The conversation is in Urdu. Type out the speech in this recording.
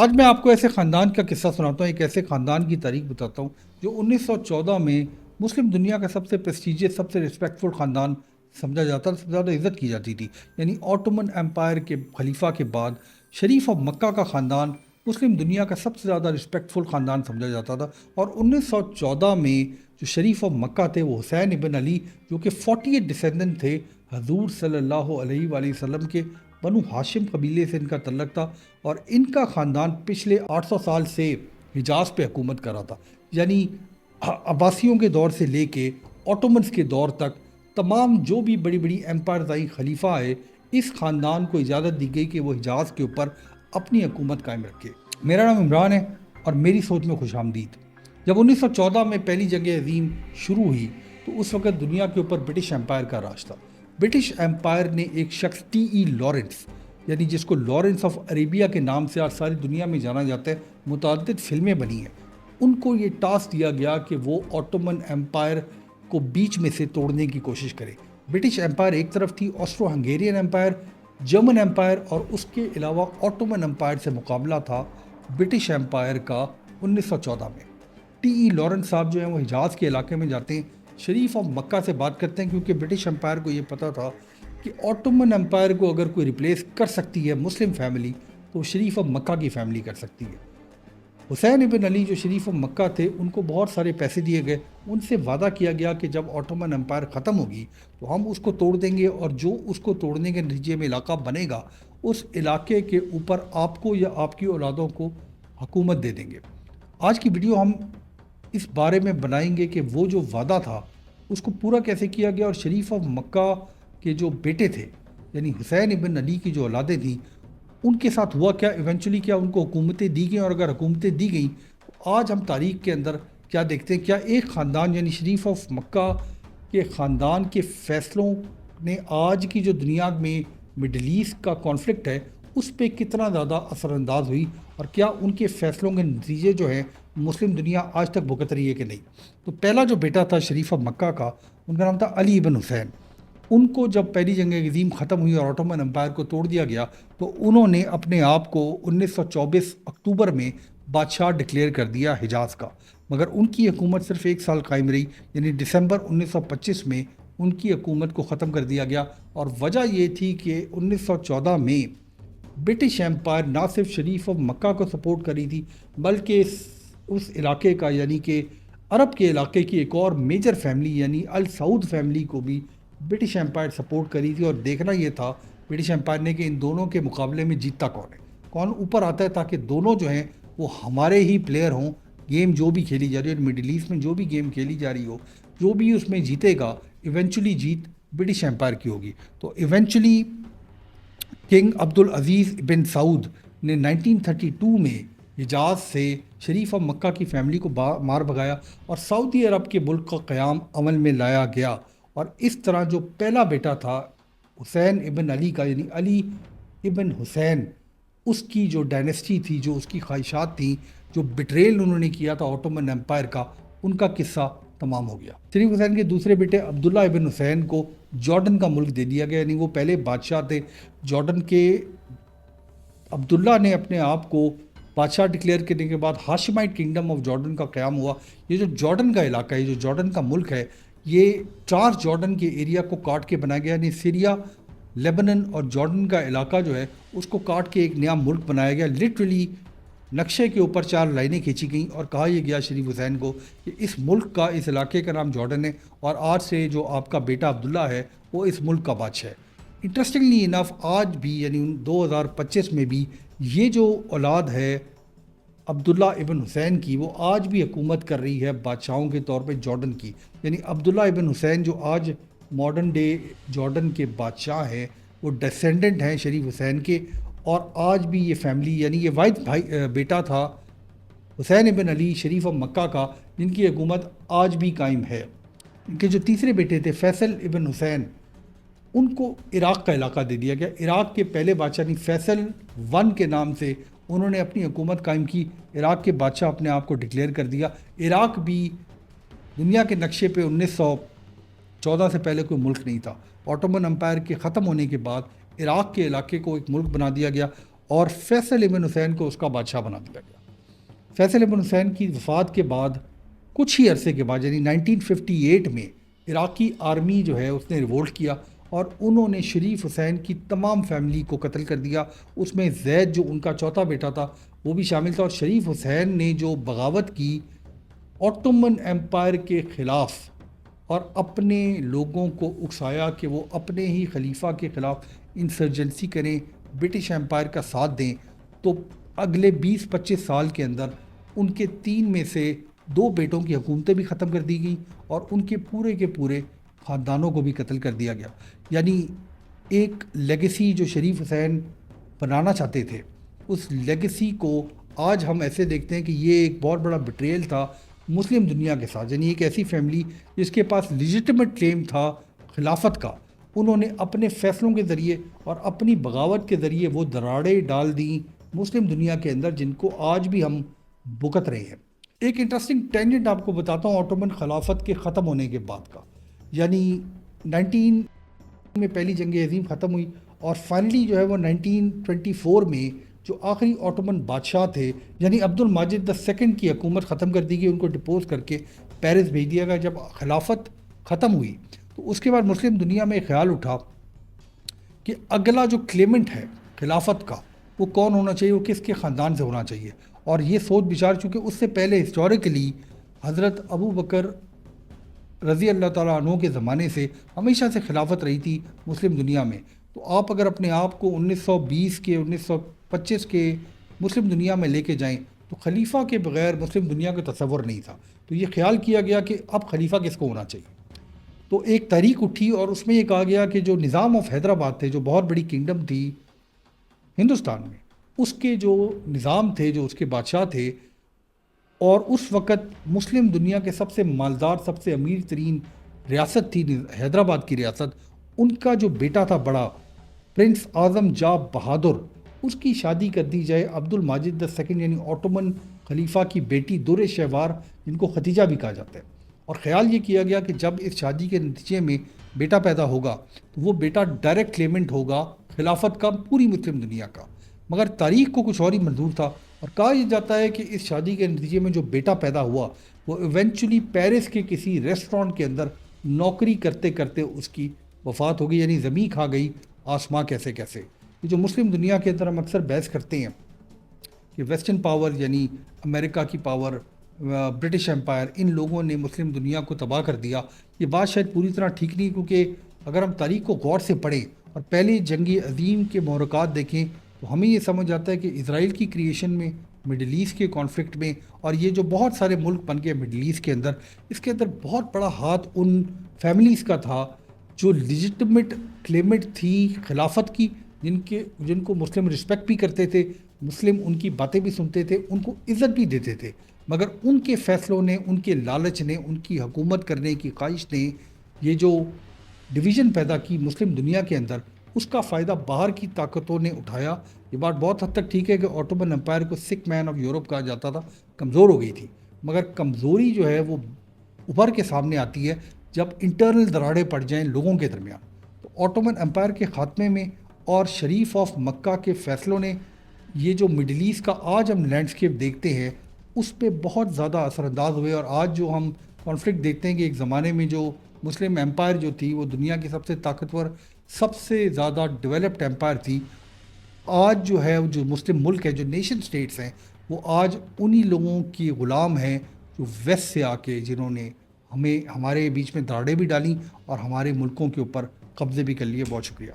آج میں آپ کو ایسے خاندان کا قصہ سناتا ہوں، ایک ایسے خاندان کی تاریخ بتاتا ہوں جو 1914 میں مسلم دنیا کا سب سے پریسٹیجیس، سب سے ریسپیکٹفل خاندان سمجھا جاتا تھا، سب سے زیادہ عزت کی جاتی تھی۔ یعنی آٹومن امپائر کے خلیفہ کے بعد شریف آف مکہ کا خاندان مسلم دنیا کا سب سے زیادہ رسپیکٹفل خاندان سمجھا جاتا تھا۔ اور 1914 میں جو شریف آف مکہ تھے وہ حسین ابن علی، جو کہ 48 ڈسینڈنٹ تھے حضور صلی اللہ علیہ وآلہ وسلم کے، بنو ہاشم قبیلے سے ان کا تعلق تھا، اور ان کا خاندان پچھلے 800 سال سے حجاز پہ حکومت کر رہا تھا۔ یعنی عباسیوں کے دور سے لے کے آٹومنس کے دور تک تمام جو بھی بڑی بڑی امپائرز آئی، خلیفہ آئے، اس خاندان کو اجازت دی گئی کہ وہ حجاز کے اوپر اپنی حکومت قائم رکھے۔ میرا نام عمران ہے اور میری سوچ میں خوش آمدید۔ جب 1914 میں پہلی جنگ عظیم شروع ہوئی تو اس وقت دنیا کے اوپر برٹش امپائر کا راج تھا۔ برٹش امپائر نے ایک شخص ٹی ای لارنس، یعنی جس کو لارنس آف عربیہ کے نام سے آج ساری دنیا میں جانا جاتا ہے، متعدد فلمیں بنی ہیں، ان کو یہ ٹاسک دیا گیا کہ وہ آٹومن امپائر کو بیچ میں سے توڑنے کی کوشش کرے۔ برٹش امپائر ایک طرف تھی، Austro Hungarian empire, German empire, اور اس کے علاوہ آٹومن امپائر سے مقابلہ تھا برٹش امپائر کا 1914 میں۔ ٹی ای لارنس صاحب جو ہیں وہ حجاز کے علاقے میں جاتے ہیں، شریف آف مکہ سے بات کرتے ہیں، کیونکہ برٹش امپائر کو یہ پتہ تھا کہ آٹومن امپائر کو اگر کوئی ریپلیس کر سکتی ہے مسلم فیملی تو شریف آف مکہ کی فیملی کر سکتی ہے۔ حسین ابن علی جو شریف آف مکہ تھے، ان کو بہت سارے پیسے دیے گئے، ان سے وعدہ کیا گیا کہ جب آٹومن امپائر ختم ہوگی تو ہم اس کو توڑ دیں گے، اور جو اس کو توڑنے کے نتیجے میں علاقہ بنے گا اس علاقے کے اوپر آپ کو یا آپ کی اولادوں کو حکومت دے دیں گے۔ آج کی ویڈیو ہم اس بارے میں بنائیں گے کہ وہ جو وعدہ تھا اس کو پورا کیسے کیا گیا، اور شریف آف مکہ کے جو بیٹے تھے یعنی حسین ابن علی کی جو اولادیں تھیں ان کے ساتھ ہوا کیا، ایونچولی کیا ان کو حکومتیں دی گئیں، اور اگر حکومتیں دی گئیں تو آج ہم تاریخ کے اندر کیا دیکھتے ہیں، کیا ایک خاندان یعنی شریف آف مکہ کے خاندان کے فیصلوں نے آج کی جو دنیا میں مڈل ایسٹ کا کانفلکٹ ہے اس پہ کتنا زیادہ اثر انداز ہوئی، اور کیا ان کے فیصلوں کے نتیجے جو ہیں مسلم دنیا آج تک بھگت رہی ہے کہ نہیں۔ تو پہلا جو بیٹا تھا شریف آف مکہ کا، ان کا نام تھا علی ابن حسین۔ ان کو جب پہلی جنگ عظیم ختم ہوئی اور آٹومن امپائر کو توڑ دیا گیا تو انہوں نے اپنے آپ کو 1924 اکتوبر میں بادشاہ ڈکلیئر کر دیا حجاز کا، مگر ان کی حکومت صرف 1 سال قائم رہی، یعنی دسمبر 1925 میں ان کی حکومت کو ختم کر دیا گیا۔ اور وجہ یہ تھی کہ 1914 میں برٹش امپائر نہ صرف شریف آف مکہ کو سپورٹ کری تھی بلکہ اس علاقے کا یعنی کہ عرب کے علاقے کی ایک اور میجر فیملی یعنی السعود فیملی کو بھی برٹش امپائر سپورٹ کری تھی، اور دیکھنا یہ تھا برٹش امپائر نے کہ ان دونوں کے مقابلے میں جیتتا کون ہے، کون اوپر آتا ہے، تاکہ دونوں جو ہیں وہ ہمارے ہی پلیئر ہوں۔ گیم جو بھی کھیلی جا رہی ہے مڈل ایسٹ میں، جو بھی گیم کھیلی جا رہی ہو، جو بھی اس میں جیتے گا ایونچولی جیت برٹش امپائر کی ہوگی۔ تو ایونچولی کنگ عبد العزیز بن سعود نے 1932 میں حجاز سے شریف آف مکہ کی فیملی کو مار بھگایا اور سعودی عرب کے ملک کا قیام عمل میں لایا گیا، اور اس طرح جو پہلا بیٹا تھا حسین ابن علی کا یعنی علی ابن حسین، اس کی جو ڈائنیسٹی تھی، جو اس کی خواہشات تھیں، جو بٹریل انہوں نے کیا تھا آٹومن امپائر کا، ان کا قصہ تمام ہو گیا۔ شریف حسین کے دوسرے بیٹے عبداللہ ابن حسین کو جارڈن کا ملک دے دیا گیا، یعنی وہ پہلے بادشاہ تھے جارڈن کے۔ عبداللہ نے اپنے آپ کو بادشاہ ڈکلیئر کرنے کے بعد ہاشمائٹ کنگڈم آف جارڈن کا قیام ہوا۔ یہ جو جارڈن کا علاقہ ہے، جو جارڈن کا ملک ہے، یہ ٹرانس جارڈن کے ایریا کو کاٹ کے بنایا گیا، یعنی سیریا، لیبنن اور جارڈن کا علاقہ جو ہے اس کو کاٹ کے ایک نیا ملک بنایا گیا۔ لٹرلی نقشے کے اوپر 4 لائنیں کھینچی گئیں اور کہا یہ گیا شریف حسین کو کہ اس ملک کا، اس علاقے کا نام جارڈن ہے، اور آج سے جو آپ کا بیٹا عبداللہ ہے وہ اس ملک کا بادشاہ ہے۔ انٹرسٹنگلی انف آج بھی یعنی 2025 میں بھی یہ جو اولاد ہے عبداللہ ابن حسین کی، وہ آج بھی حکومت کر رہی ہے بادشاہوں کے طور پہ جارڈن کی۔ یعنی عبداللہ ابن حسین جو آج ماڈرن ڈے جارڈن کے بادشاہ ہیں، وہ ڈیسینڈنٹ ہیں شریف حسین کے، اور آج بھی یہ فیملی یعنی یہ واحد بیٹا تھا حسین ابن علی شریف آف مکہ کا، جن کی حکومت آج بھی قائم ہے۔ ان کے جو تیسرے بیٹے تھے فیصل ابن حسین، ان کو عراق کا علاقہ دے دیا گیا۔ عراق کے پہلے بادشاہ نے فیصل 1 کے نام سے انہوں نے اپنی حکومت قائم کی، عراق کے بادشاہ اپنے آپ کو ڈکلیئر کر دیا۔ عراق بھی دنیا کے نقشے پہ 1914 سے پہلے کوئی ملک نہیں تھا۔ آٹومن امپائر کے ختم ہونے کے بعد عراق کے علاقے کو ایک ملک بنا دیا گیا، اور فیصل ابن حسین کو اس کا بادشاہ بنا دیا گیا۔ فیصل ابن حسین کی وفات کے بعد کچھ ہی عرصے کے بعد یعنی 1958 میں عراقی آرمی جو ہے اس نے ریوولٹ کیا اور انہوں نے شریف حسین کی تمام فیملی کو قتل کر دیا۔ اس میں زید جو ان کا چوتھا بیٹا تھا وہ بھی شامل تھا، اور شریف حسین نے جو بغاوت کی آٹومن ایمپائر کے خلاف اور اپنے لوگوں کو اکسایا کہ وہ اپنے ہی خلیفہ کے خلاف انسرجنسی کریں، برٹش ایمپائر کا ساتھ دیں، تو اگلے 20-25 سال کے اندر ان کے 3 میں سے 2 بیٹوں کی حکومتیں بھی ختم کر دی گئیں اور ان کے پورے خاندانوں کو بھی قتل کر دیا گیا۔ یعنی ایک لیگیسی جو شریف حسین بنانا چاہتے تھے، اس لیگیسی کو آج ہم ایسے دیکھتے ہیں کہ یہ ایک بہت بڑا بٹریل تھا مسلم دنیا کے ساتھ۔ یعنی ایک ایسی فیملی جس کے پاس لیجٹمیٹ کلیم تھا خلافت کا، انہوں نے اپنے فیصلوں کے ذریعے اور اپنی بغاوت کے ذریعے وہ دراڑیں ڈال دیں مسلم دنیا کے اندر، جن کو آج بھی ہم بھگت رہے ہیں۔ ایک انٹرسٹنگ ٹینجنٹ آپ کو بتاتا ہوں آٹومن خلافت کے ختم ہونے کے بعد کا۔ یعنی 19 میں پہلی جنگ عظیم ختم ہوئی اور فائنلی جو ہے وہ 1924 میں جو آخری آٹومن بادشاہ تھے یعنی عبد الماجد II کی حکومت ختم کر دی گئی، ان کو ڈپوز کر کے پیرس بھیج دیا گیا۔ جب خلافت ختم ہوئی تو اس کے بعد مسلم دنیا میں خیال اٹھا کہ اگلا جو کلیمنٹ ہے خلافت کا وہ کون ہونا چاہیے، وہ کس کے خاندان سے ہونا چاہیے۔ اور یہ سوچ بچار، چونکہ اس سے پہلے ہسٹوریکلی حضرت ابو بکر رضی اللہ تعالیٰ عنہ کے زمانے سے ہمیشہ سے خلافت رہی تھی مسلم دنیا میں، تو آپ اگر اپنے آپ کو 1920 کے 1925 کے مسلم دنیا میں لے کے جائیں تو خلیفہ کے بغیر مسلم دنیا کا تصور نہیں تھا۔ تو یہ خیال کیا گیا کہ اب خلیفہ کس کو ہونا چاہیے، تو ایک تحریک اٹھی اور اس میں یہ کہا گیا کہ جو نظام آف حیدرآباد تھے، جو بہت بڑی کنگڈم تھی ہندوستان میں، اس کے جو نظام تھے، جو اس کے بادشاہ تھے، اور اس وقت مسلم دنیا کے سب سے مالدار، سب سے امیر ترین ریاست تھی حیدرآباد کی ریاست، ان کا جو بیٹا تھا بڑا پرنس اعظم جاہ بہادر، اس کی شادی کر دی جائے عبد الماجد II یعنی آٹومن خلیفہ کی بیٹی در شہوار، جن کو ختیجہ بھی کہا جاتا ہے۔ اور خیال یہ کیا گیا کہ جب اس شادی کے نتیجے میں بیٹا پیدا ہوگا تو وہ بیٹا ڈائریکٹ کلیمنٹ ہوگا خلافت کا پوری مسلم دنیا کا۔ مگر تاریخ کو کچھ اور ہی منظور تھا، اور کہا یہ جاتا ہے کہ اس شادی کے نتیجے میں جو بیٹا پیدا ہوا وہ ایونچولی پیرس کے کسی ریسٹورانٹ کے اندر نوکری کرتے کرتے اس کی وفات ہو گئی۔ یعنی زمین کھا گئی آسماں کیسے کیسے۔ یہ جو مسلم دنیا کے اندر ہم اکثر بحث کرتے ہیں کہ ویسٹرن پاور یعنی امریکہ کی پاور، برٹش ایمپائر، ان لوگوں نے مسلم دنیا کو تباہ کر دیا، یہ بات شاید پوری طرح ٹھیک نہیں، کیونکہ اگر ہم تاریخ کو غور سے پڑھیں اور پہلی جنگ عظیم کے محرکات دیکھیں تو ہمیں یہ سمجھ آتا ہے کہ اسرائیل کی کریشن میں، مڈل ایسٹ کے کانفلکٹ میں، اور یہ جو بہت سارے ملک بن گئے مڈل ایسٹ کے اندر، اس کے اندر بہت بڑا ہاتھ ان فیملیز کا تھا جو لیجٹمیٹ کلیمنٹ تھی خلافت کی، جن کو مسلم رسپیکٹ بھی کرتے تھے، مسلم ان کی باتیں بھی سنتے تھے، ان کو عزت بھی دیتے تھے، مگر ان کے فیصلوں نے، ان کے لالچ نے، ان کی حکومت کرنے کی خواہش نے یہ جو ڈویژن پیدا کی مسلم دنیا کے اندر، اس کا فائدہ باہر کی طاقتوں نے اٹھایا۔ یہ بات بہت حد تک ٹھیک ہے کہ آٹومن امپائر کو سک مین آف یورپ کہا جاتا تھا، کمزور ہو گئی تھی، مگر کمزوری جو ہے وہ ابھر کے سامنے آتی ہے جب انٹرنل دراڑیں پڑ جائیں لوگوں کے درمیان۔ تو آٹومن امپائر کے خاتمے میں اور شریف آف مکہ کے فیصلوں نے یہ جو مڈل ایسٹ کا آج ہم لینڈسکیپ دیکھتے ہیں اس پہ بہت زیادہ اثر انداز ہوئے، اور آج جو ہم کانفلکٹ دیکھتے ہیں کہ ایک زمانے میں جو مسلم امپائر جو تھی وہ دنیا کی سب سے طاقتور، سب سے زیادہ ڈیولپڈ امپائر تھی، آج جو ہے جو مسلم ملک ہے، جو نیشن سٹیٹس ہیں، وہ آج انہی لوگوں کی غلام ہیں جو ویسٹ سے آ کے جنہوں نے ہمارے بیچ میں دراڑیں بھی ڈالیں اور ہمارے ملکوں کے اوپر قبضے بھی کر لیے۔ بہت شکریہ۔